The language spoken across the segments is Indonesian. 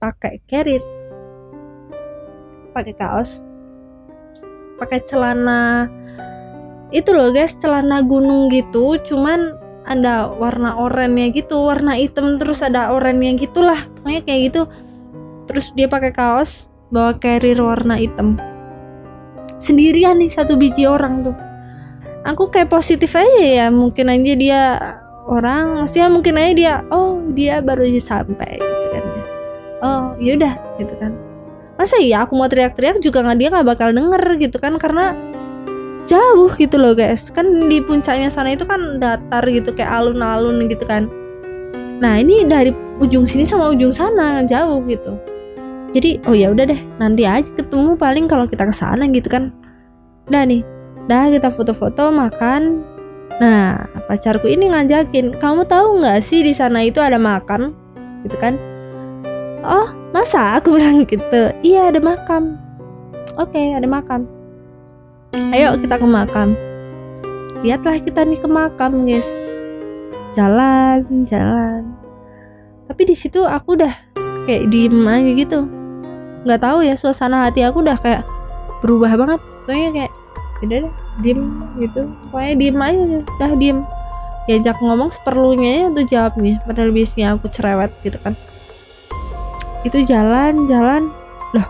pakai carrier, pakai kaos, pakai celana itu loh guys, celana gunung gitu, cuman ada warna oranye gitu, warna hitam terus ada oranye gitulah, pokoknya kayak gitu. Terus dia pakai kaos, bawa carrier warna hitam, sendirian nih, satu biji orang tuh. Aku kayak positif aja ya, mungkin aja dia orang, maksudnya mungkin aja dia, oh dia baru aja sampai gitu kan ya, oh yaudah gitu kan. Masa iya aku mau teriak-teriak juga dia nggak bakal denger gitu kan, karena jauh gitu loh guys, kan di puncaknya sana itu kan datar gitu, kayak alun-alun gitu kan. Nah ini dari ujung sini sama ujung sana jauh gitu, jadi oh ya udah deh, nanti aja ketemu paling kalau kita kesana gitu kan. Dah kita foto-foto, makan. Nah pacarku ini ngajakin, kamu tahu nggak sih di sana itu ada makam gitu kan. Oh masa, aku bilang gitu, iya ada makam. Oke, ada makam, ayo kita ke makam. Lihatlah kita nih ke makam guys, jalan. Tapi di situ aku udah kayak diem aja gitu, nggak tahu ya, suasana hati aku udah kayak berubah banget. Pokoknya kayak udah deh, diem gitu, pokoknya diem aja, udah diem. Diajak ngomong seperlunya ya tuh jawabnya, padahal biasanya aku cerewet gitu kan. Itu jalan loh,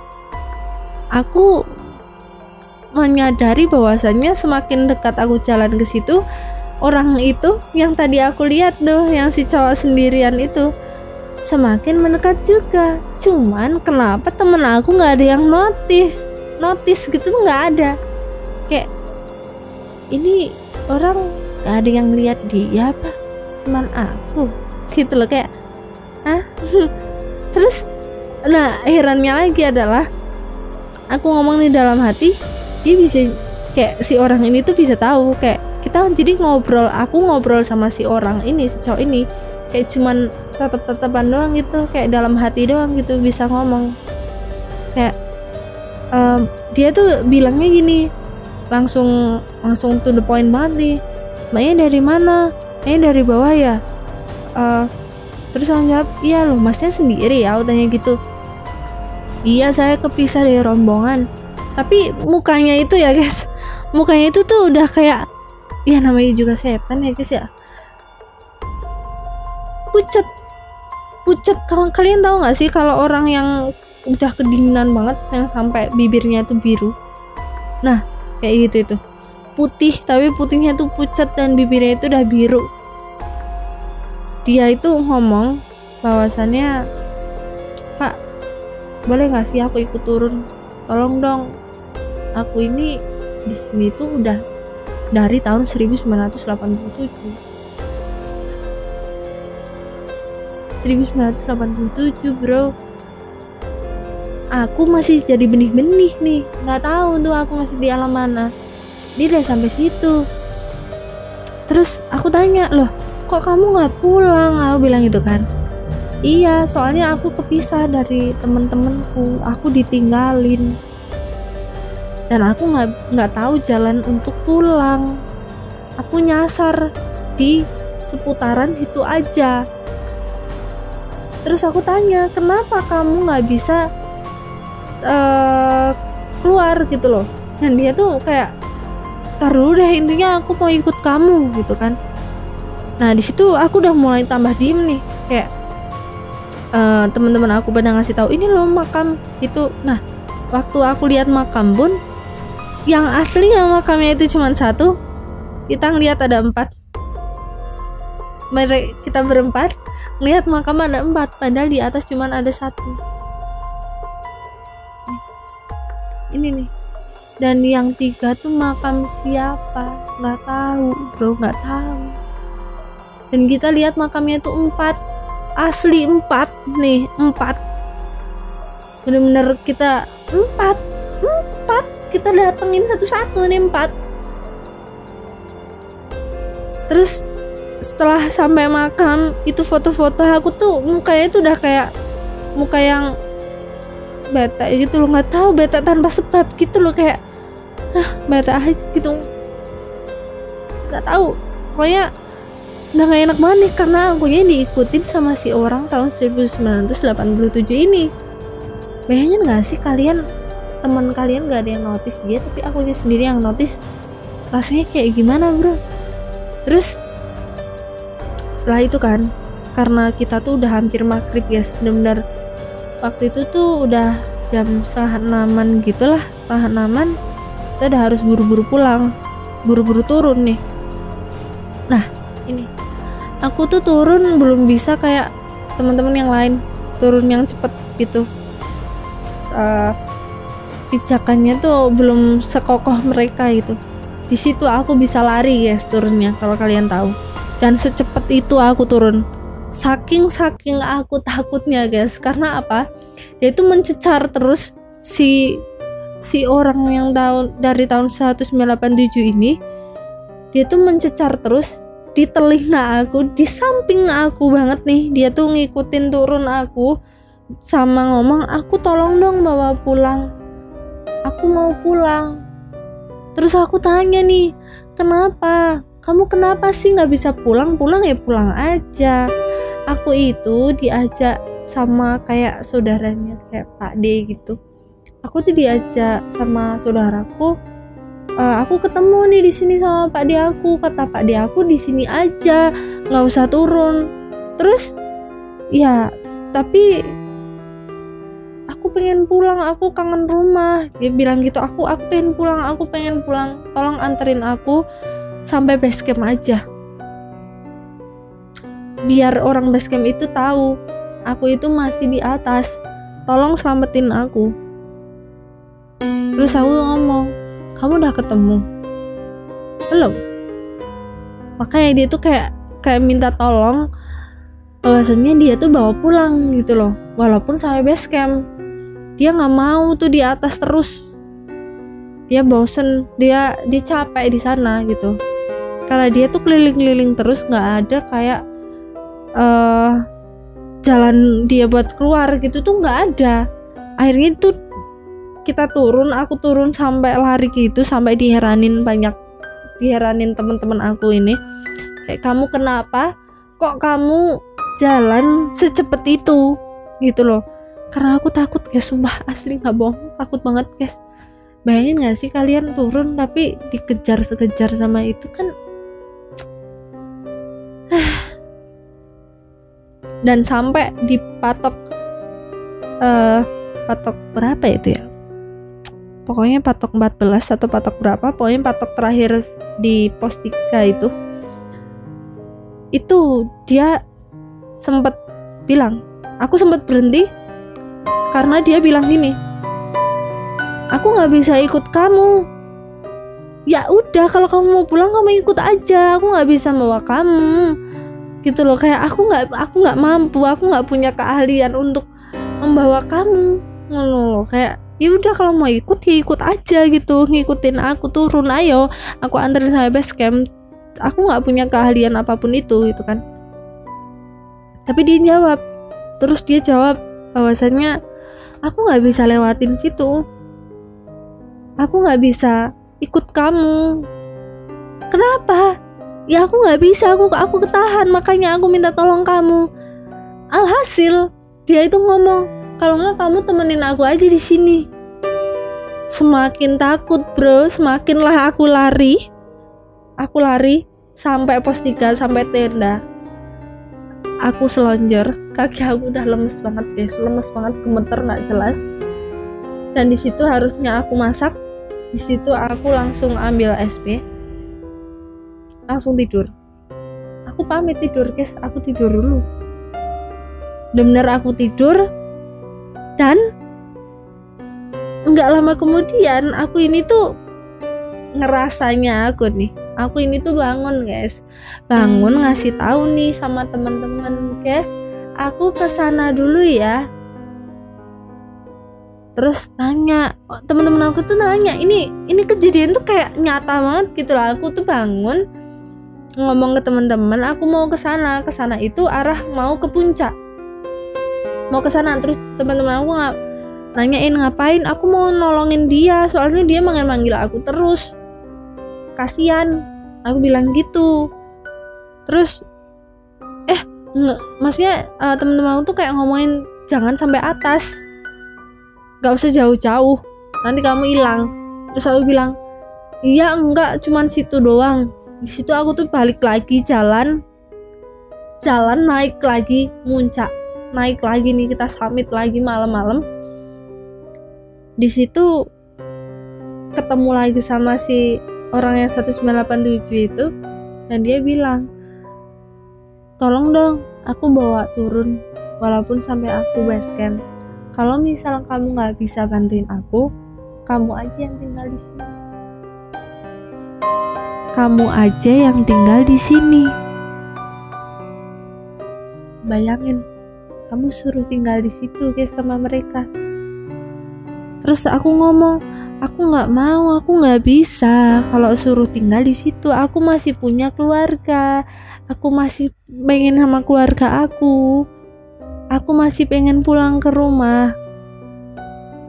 aku menyadari bahwasannya semakin dekat aku jalan ke situ, orang itu yang tadi aku lihat tuh, yang si cowok sendirian itu semakin mendekat juga. Cuman kenapa temen aku nggak ada yang notice gitu tuh, nggak ada. Kayak ini orang nggak ada yang lihat dia apa, cuman aku gitu loh, kayak Terus nah herannya lagi adalah aku ngomong di dalam hati, dia bisa kayak si orang ini tuh bisa tahu, kayak kita jadi ngobrol, aku ngobrol sama si orang ini, si cowok ini, kayak cuman tetep-tetepan doang gitu, kayak dalam hati doang gitu bisa ngomong. Kayak dia tuh bilangnya gini, langsung to the point banget nih, mbaknya dari mana? Dari bawah ya. Terus aku jawab, iya loh masnya sendiri ya, aku tanya gitu. Iya saya kepisah dari rombongan. Tapi mukanya itu ya guys, mukanya itu tuh udah kayak, ya namanya juga setan ya guys ya, pucet. Kalau kalian tahu nggak sih kalau orang yang udah kedinginan banget, yang sampai bibirnya tuh biru, nah kayak gitu itu putih, tapi putihnya tuh pucet dan bibirnya itu udah biru. Dia itu ngomong bahwasannya, Kak boleh nggak sih aku ikut turun, tolong dong, aku ini di sini tuh udah dari tahun 1987 bro, aku masih jadi benih-benih nih, nggak tahu tuh aku masih di alam mana. Dia udah sampai situ. Terus aku tanya, loh kok kamu nggak pulang? Aku bilang gitu kan, iya soalnya aku kepisah dari temen-temenku, aku ditinggalin dan aku nggak tahu jalan untuk pulang, aku nyasar di seputaran situ aja. Terus aku tanya, kenapa kamu nggak bisa keluar gitu loh. Dan dia tuh kayak, taruh deh, intinya aku mau ikut kamu gitu kan. Nah di situ aku udah mulai tambah diem nih, kayak teman-teman aku pada ngasih tahu ini loh makam itu. Nah waktu aku lihat makam pun, yang asli yang makamnya itu cuma satu, kita ngeliat ada 4. Kita berempat ngeliat makam ada 4, padahal di atas cuma ada 1. Ini nih. Dan yang 3 tuh makam siapa? Nggak tahu bro, nggak tahu. Dan kita lihat makamnya tuh 4, asli 4 nih, 4. Bener-bener kita 4 kita datengin satu-satu nih, 4. Terus setelah sampai makam itu, foto-foto aku tuh mukanya tuh udah kayak muka yang bete gitu loh, nggak tahu bete tanpa sebab gitu loh, kayak bete aja gitu, nggak tahu. Pokoknya udah gak enak banget nih, karena akunya diikutin sama si orang tahun 1987 ini. Bayangin gak sih kalian, teman kalian gak ada yang notice dia, tapi akunya sendiri yang notice. Rasanya kayak gimana bro? Terus setelah itu kan, karena kita tuh udah hampir maghrib guys, bener-bener waktu itu tuh udah jam 5:30 gitulah, 5:30 kita udah harus buru-buru pulang, buru-buru turun nih. Nah ini aku tuh turun belum bisa kayak teman-teman yang lain, turun yang cepet gitu. Pijakannya tuh belum sekokoh mereka gitu. Di situ aku bisa lari guys turunnya, kalau kalian tahu. Dan secepat itu aku turun. Saking aku takutnya guys. Karena apa? Dia itu mencecar terus si orang yang dari tahun 1987 ini. Dia tuh mencecar terus di telinga aku, di samping aku banget nih. Dia tuh ngikutin turun aku sama ngomong, "Aku tolong dong bawa pulang. Aku mau pulang." Terus aku tanya nih, "Kenapa? Kamu kenapa sih nggak bisa pulang? Pulang ya pulang aja." Aku itu diajak sama kayak saudaranya, kayak Pak D gitu. Aku tuh diajak sama saudaraku. Aku ketemu nih di sini sama Pak D aku. Kata Pak D aku di sini aja, nggak usah turun. Terus, ya tapi aku pengen pulang, aku kangen rumah. Dia bilang gitu, aku pengen pulang, tolong anterin aku sampai base camp aja, biar orang base camp itu tahu aku itu masih di atas, tolong selamatin aku. Terus aku ngomong, "Kamu udah ketemu?" "Belum." Makanya dia tuh kayak minta tolong, bahwasannya dia tuh bawa pulang gitu loh, walaupun sampai base camp. Dia nggak mau tuh di atas terus, dia bosen, dia capek di sana gitu. Karena dia tuh keliling-keliling terus, nggak ada kayak jalan dia buat keluar gitu tuh nggak ada. Akhirnya tuh kita turun, aku turun sampai lari gitu, sampai diheranin teman-teman aku ini, kayak, "Kamu kenapa? Kok kamu jalan secepat itu?" gitu loh. Karena aku takut guys, sumpah asli nggak bohong, takut banget guys. Bayangin nggak sih kalian turun tapi dikejar-kejar sama itu kan. Dan sampai dipatok patok berapa itu ya, pokoknya patok 14 atau patok berapa, pokoknya patok terakhir di pos 3 itu dia sempet bilang, aku sempet berhenti karena dia bilang gini, "Aku nggak bisa ikut kamu." Ya udah, kalau kamu mau pulang kamu ikut aja, aku nggak bisa bawa kamu gitu loh. Kayak aku nggak mampu, aku nggak punya keahlian untuk membawa kamu loh. Kayak ya udah, kalau mau ikut ya ikut aja gitu, ngikutin aku turun, ayo aku anterin sampai base camp. Aku nggak punya keahlian apapun itu gitu kan. Tapi dia jawab, terus dia jawab bahwasannya aku nggak bisa lewatin situ, aku nggak bisa ikut kamu. Kenapa? Ya aku nggak bisa, aku ketahan, makanya aku minta tolong kamu. Alhasil dia itu ngomong, "Kalau nggak kamu temenin aku aja di sini." Semakin takut bro, semakinlah aku lari sampai pos 3, sampai tenda. Aku selonjor, kaki aku udah lemes banget guys, lemes banget, gemeter nggak jelas. Dan di situ harusnya aku masak, di situ aku langsung ambil SB, langsung tidur. Aku pamit tidur guys, aku tidur dulu. Bener-bener aku tidur, dan nggak lama kemudian aku ini tuh ngerasanya aku ini tuh bangun guys, bangun ngasih tahu nih sama teman-teman, "Guys, aku kesana dulu ya." Terus nanya, teman-teman aku tuh nanya, ini kejadian tuh kayak nyata banget gitu lah. Aku tuh bangun ngomong ke teman-teman, "Aku mau kesana itu arah mau ke puncak, mau kesana." Terus teman-teman aku nanyain ngapain, "Aku mau nolongin dia, soalnya dia manggil aku terus, kasian." Aku bilang gitu. Terus maksudnya teman-teman aku tuh kayak ngomongin jangan sampai atas, gak usah jauh-jauh, nanti kamu hilang. Terus aku bilang iya enggak, cuman situ doang. Di situ aku tuh balik lagi jalan naik lagi muncak, naik lagi nih, kita summit lagi malam-malam. Di situ ketemu lagi sama si orang yang 1987 itu, dan dia bilang tolong dong aku bawa turun walaupun sampai aku base camp. Kalau misal kamu nggak bisa bantuin aku, kamu aja yang tinggal di sini. Kamu aja yang tinggal di sini. Bayangin, kamu suruh tinggal di situ guys sama mereka. Terus aku ngomong, aku nggak mau, aku nggak bisa kalau suruh tinggal di situ. Aku masih punya keluarga, aku masih pengen sama keluarga aku masih pengen pulang ke rumah.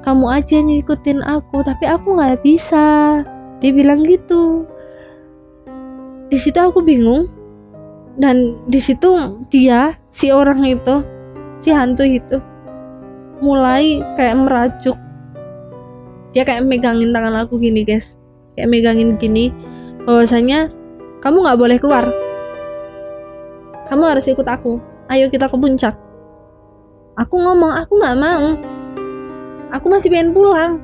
Kamu aja ngikutin aku, tapi aku nggak bisa. Dia bilang gitu. Di situ aku bingung, dan di situ dia, si orang itu, si hantu itu mulai kayak merajuk. Dia kayak megangin tangan aku gini guys, kayak megangin gini, bahwasanya kamu nggak boleh keluar, kamu harus ikut aku, ayo kita ke puncak. Aku ngomong aku nggak mau, aku masih pengen pulang.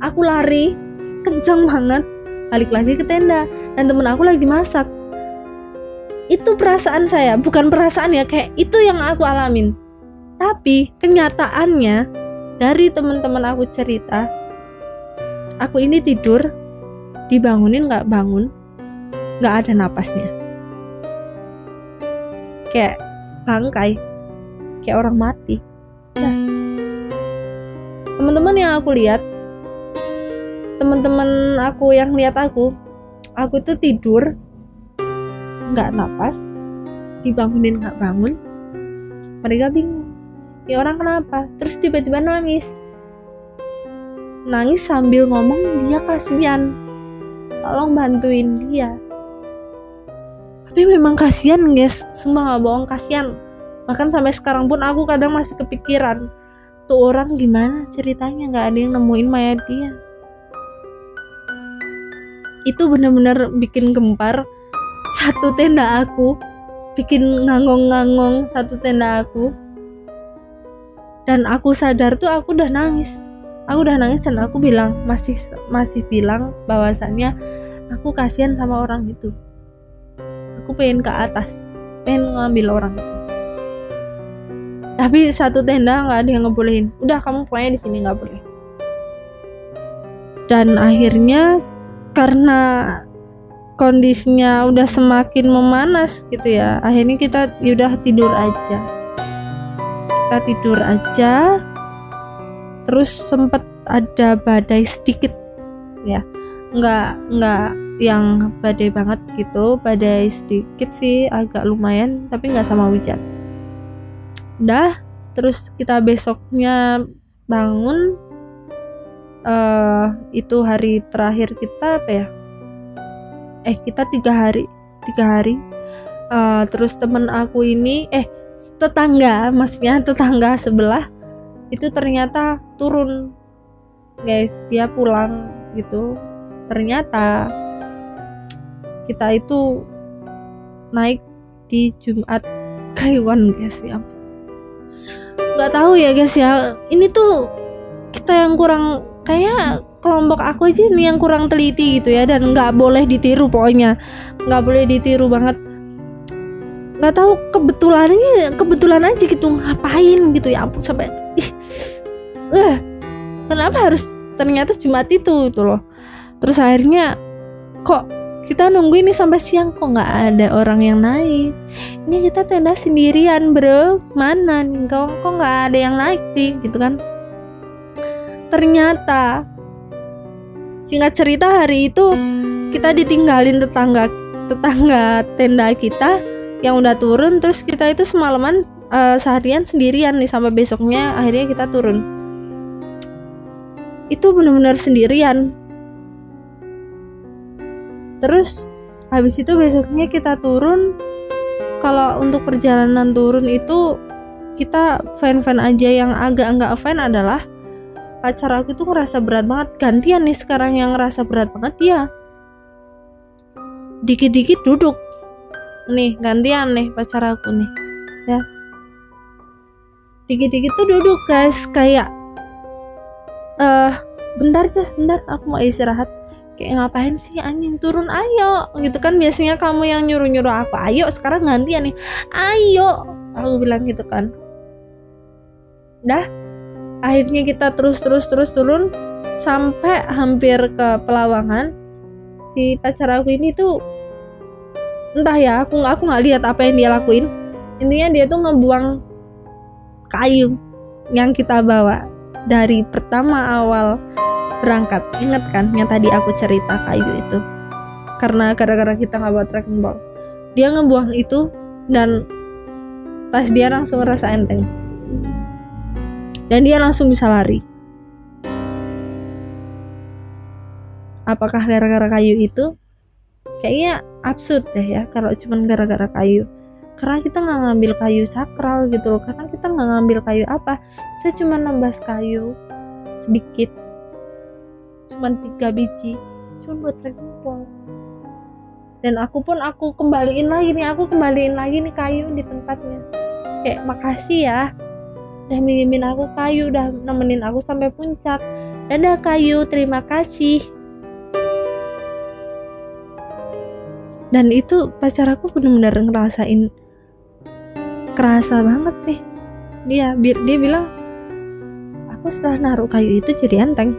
Aku lari kencang banget balik lagi ke tenda, dan temen aku lagi masak. Itu perasaan saya, bukan perasaan ya, kayak itu yang aku alamin. Tapi kenyataannya dari teman-teman aku cerita, aku ini tidur, dibangunin nggak bangun, nggak ada napasnya, kayak bangkai, kayak orang mati. Nah, teman-teman yang aku lihat, teman-teman aku yang lihat aku tuh tidur nggak napas, dibangunin nggak bangun. Mereka bingung, ya orang kenapa? Terus tiba-tiba nangis sambil ngomong dia kasihan, tolong bantuin dia. Tapi memang kasihan guys, sumpah nggak bohong, kasihan. Bahkan sampai sekarang pun aku kadang masih kepikiran tuh orang gimana ceritanya nggak ada yang nemuin mayat dia. Itu benar-benar bikin gempar satu tenda aku, bikin ngangong-ngangong satu tenda aku. Dan aku sadar tuh aku udah nangis dan aku bilang, masih bilang bahwasannya aku kasihan sama orang itu. Aku pengen ke atas, pengen ngambil orang itu. Tapi satu tenda nggak ada yang ngebolehin. Udah kamu pokoknya di sini nggak boleh. Dan akhirnya karena kondisinya udah semakin memanas gitu ya, akhirnya kita udah tidur aja. Terus sempet ada badai sedikit ya, nggak yang badai banget gitu, badai sedikit sih, agak lumayan, tapi nggak sama hujan. Terus kita besoknya bangun, itu hari terakhir kita apa ya, kita tiga hari. Terus temen aku ini tetangga sebelah itu ternyata turun guys, dia pulang gitu. Ternyata kita itu naik di Jumat Kliwon guys, ya nggak tahu ya guys ya, ini tuh kita yang kurang, kayak kelompok aku aja nih yang kurang teliti gitu ya, dan nggak boleh ditiru, pokoknya nggak boleh ditiru banget. Nggak tahu kebetulan aja gitu, ngapain gitu ya ampun, sampai kenapa harus ternyata Jumat itu loh. Terus akhirnya kok kita nunggu ini sampai siang, kok nggak ada orang yang naik. Ini kita tenda sendirian bro, mana nih kok nggak ada yang naik sih gitu kan. Ternyata singkat cerita, hari itu kita ditinggalin tetangga tenda kita yang udah turun. Terus kita itu semalaman seharian sendirian nih, sampai besoknya akhirnya kita turun. Itu benar-benar sendirian. Terus habis itu besoknya kita turun ke kalau untuk perjalanan turun itu kita fan-fan aja. Yang agak nggak fan adalah pacar aku tuh ngerasa berat banget. Gantian nih sekarang yang ngerasa berat banget dia. Dikit-dikit duduk. Nih gantian nih pacar aku nih ya. Dikit-dikit tuh duduk guys, kayak bentar aku mau istirahat. Kayak ngapain sih anjing, turun ayo gitu kan. Biasanya kamu yang nyuruh-nyuruh aku, ayo sekarang gantian nih, ayo, aku bilang gitu kan. Dah akhirnya kita terus turun sampai hampir ke Pelawangan. Si pacar aku ini tuh entah ya, aku nggak lihat apa yang dia lakuin. Intinya dia tuh ngebuang kayu yang kita bawa dari pertama awal berangkat. Ingat kan yang tadi aku cerita kayu itu, karena gara-gara kita nggak bawa trekking ball, dia ngebuang itu dan tas dia langsung ngerasa enteng dan dia langsung bisa lari. Apakah gara-gara kayu itu? Kayaknya absurd deh ya kalau cuman gara-gara kayu, karena kita nggak ngambil kayu sakral gitu loh. Karena kita nggak ngambil kayu apa, saya cuma nembas kayu sedikit, cuman 3 biji, cuma buat trekking pole. Dan aku kembaliin lagi nih kayu di tempatnya. Kayak makasih ya udah minjemin aku kayu, udah nemenin aku sampai puncak. Dadah kayu, terima kasih. Dan itu pacar aku benar-benar ngerasain, kerasa banget nih. Dia bilang, aku setelah naruh kayu itu jadi enteng.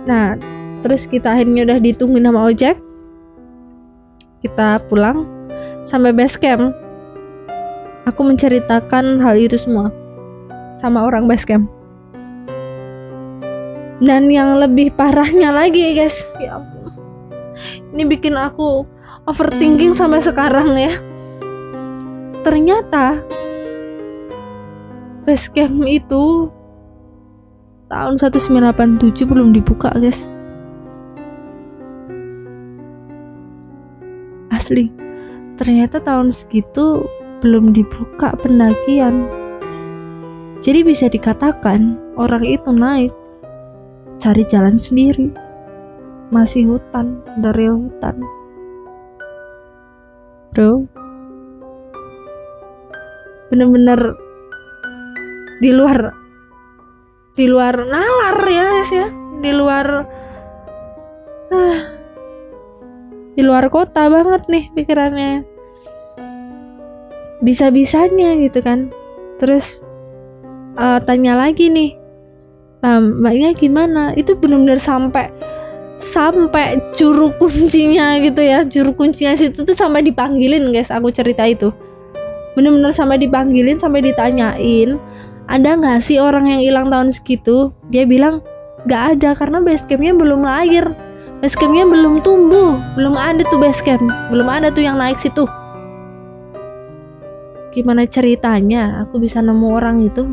Nah, terus kita akhirnya udah ditungguin sama ojek. Kita pulang sampai base camp. Aku menceritakan hal itu semua sama orang base camp. Dan yang lebih parahnya lagi guys, ya ampun, ini bikin aku overthinking sampai sekarang ya. Ternyata base camp itu tahun 1987 belum dibuka guys. Asli, ternyata tahun segitu belum dibuka pendakian. Jadi bisa dikatakan orang itu naik cari jalan sendiri, masih hutan, dari hutan bro, bener-bener di luar nalar ya guys ya, di luar kota banget nih pikirannya, bisa-bisanya gitu kan. Terus tanya lagi nih, mbaknya gimana? Itu benar-benar sampai juru kuncinya gitu ya, juru kuncinya situ tuh sampai dipanggilin guys. Aku cerita itu benar-benar sampai dipanggilin, sampai ditanyain, ada nggak sih orang yang hilang tahun segitu? Dia bilang nggak ada, karena base campnya belum lahir, base campnya belum tumbuh, belum ada tuh base camp, belum ada tuh yang naik situ. Gimana ceritanya aku bisa nemu orang itu?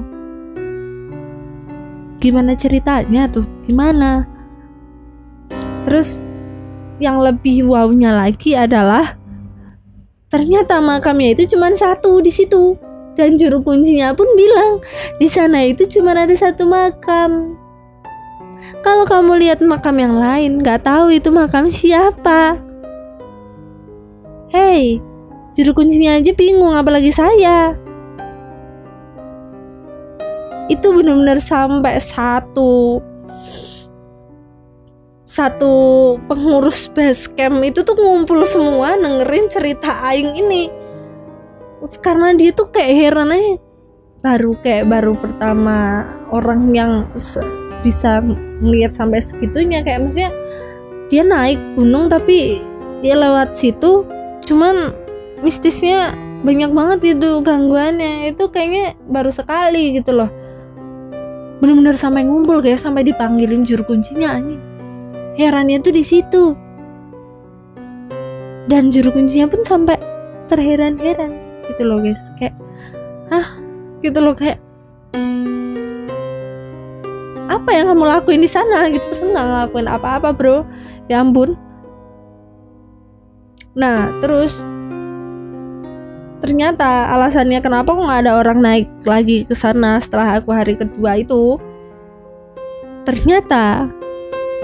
Gimana ceritanya tuh? Gimana? Terus yang lebih wownya lagi adalah ternyata makamnya itu cuma satu di situ, dan juru kuncinya pun bilang di sana itu cuma ada satu makam. Kalau kamu lihat makam yang lain, nggak tahu itu makam siapa. Hey, juru kuncinya aja bingung, apalagi saya. Itu benar-benar sampai satu pengurus base camp itu tuh ngumpul semua dengerin cerita aing ini, karena dia tuh kayak heran aja, baru pertama orang yang bisa melihat sampai segitunya. Kayak maksudnya dia naik gunung tapi dia lewat situ, cuman mistisnya banyak banget itu gangguannya. Itu kayaknya baru sekali gitu loh. Bener-bener sampai ngumpul kayak sampai dipanggilin juru kuncinya anjing. Herannya tuh di situ. Dan juru kuncinya pun sampai terheran-heran gitu loh guys. Kayak gitu loh, kayak apa yang kamu lakuin di sana gitu. Terus nggak ngelakuin apa-apa bro, ya ampun. Nah terus ternyata alasannya kenapa kok nggak ada orang naik lagi ke sana setelah aku hari kedua itu, ternyata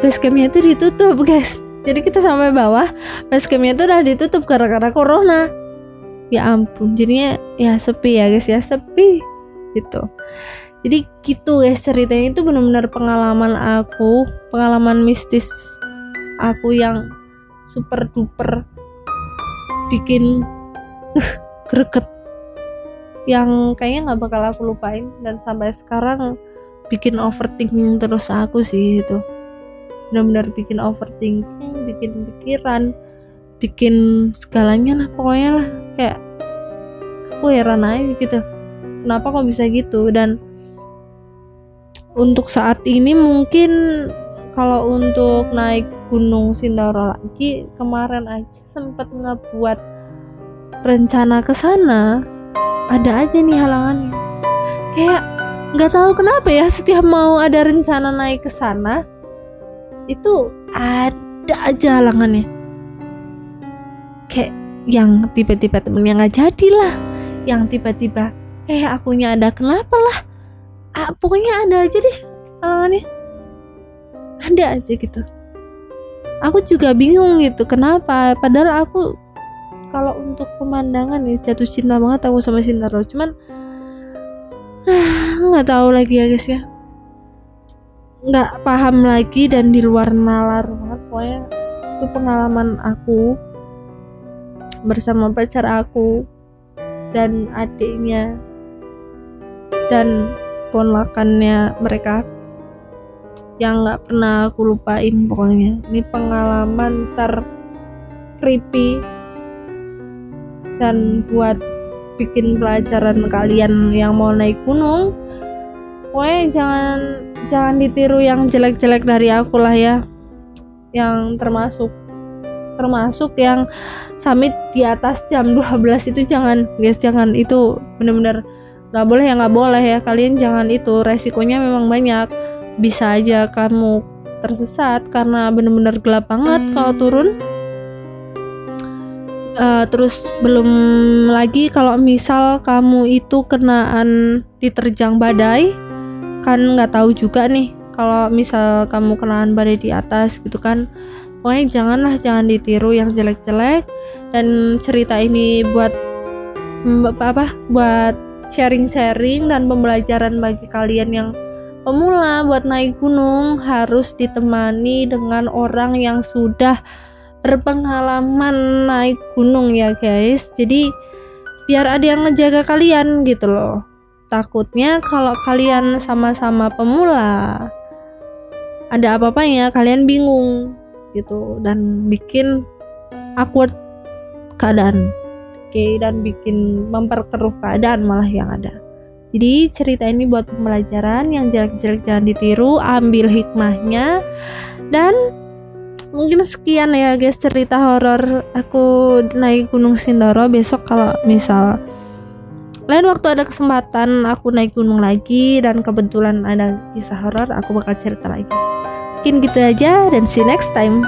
base campnya itu ditutup guys. Jadi kita sampai bawah, base campnya itu udah ditutup gara-gara corona. Ya ampun, jadinya ya sepi ya guys ya, sepi gitu. Jadi gitu guys ceritanya, itu benar-benar pengalaman mistis aku yang super duper bikin greget, yang kayaknya nggak bakal aku lupain dan sampai sekarang bikin overthinking terus aku sih. Itu benar-benar bikin overthinking, bikin pikiran, bikin segalanya lah pokoknya lah. Kayak aku heran aja gitu, kenapa kok bisa gitu. Dan untuk saat ini mungkin kalau untuk naik Gunung Sindoro lagi, kemarin aja sempat ngebuat rencana ke sana, ada aja nih halangannya. Kayak nggak tahu kenapa ya, setiap mau ada rencana naik ke sana itu ada aja halangannya. Kayak yang tiba-tiba temennya nggak jadi lah, yang tiba-tiba akunya ada kenapa lah, pokoknya ada aja deh halangannya, ada aja gitu. Aku juga bingung gitu kenapa, padahal aku kalau untuk pemandangan ya jatuh cinta banget aku sama Sindoro, cuman nggak tahu lagi ya guys ya, nggak paham lagi dan di luar nalar banget. Pokoknya itu pengalaman aku bersama pacar aku dan adiknya dan ponakannya mereka yang nggak pernah aku lupain. Pokoknya ini pengalaman creepy dan buat bikin pelajaran kalian yang mau naik gunung. Pokoknya jangan ditiru yang jelek-jelek dari aku lah ya, yang termasuk yang summit di atas jam 12 itu jangan guys, jangan. Itu bener-bener nggak boleh ya, kalian jangan. Itu resikonya memang banyak, bisa aja kamu tersesat karena bener-bener gelap banget kalau turun. Terus belum lagi kalau misal kamu itu kenaan diterjang badai, kan nggak tahu juga nih kalau misal kamu kenaan badai di atas gitu kan. Pokoknya jangan ditiru yang jelek-jelek. Dan cerita ini buat sharing-sharing dan pembelajaran bagi kalian yang pemula. Buat naik gunung harus ditemani dengan orang yang sudah berpengalaman naik gunung ya guys. Jadi biar ada yang ngejaga kalian gitu loh. Takutnya kalau kalian sama-sama pemula, ada apa-apanya kalian bingung gitu dan bikin awkward keadaan. Dan bikin memperkeruh keadaan malah yang ada. Jadi cerita ini buat pembelajaran, yang jelek-jelek jangan ditiru, ambil hikmahnya. Dan mungkin sekian ya guys cerita horor aku naik Gunung Sindoro. Besok kalau misal lain waktu ada kesempatan aku naik gunung lagi dan kebetulan ada kisah horor, aku bakal cerita lagi. Mungkin gitu aja dan see you next time.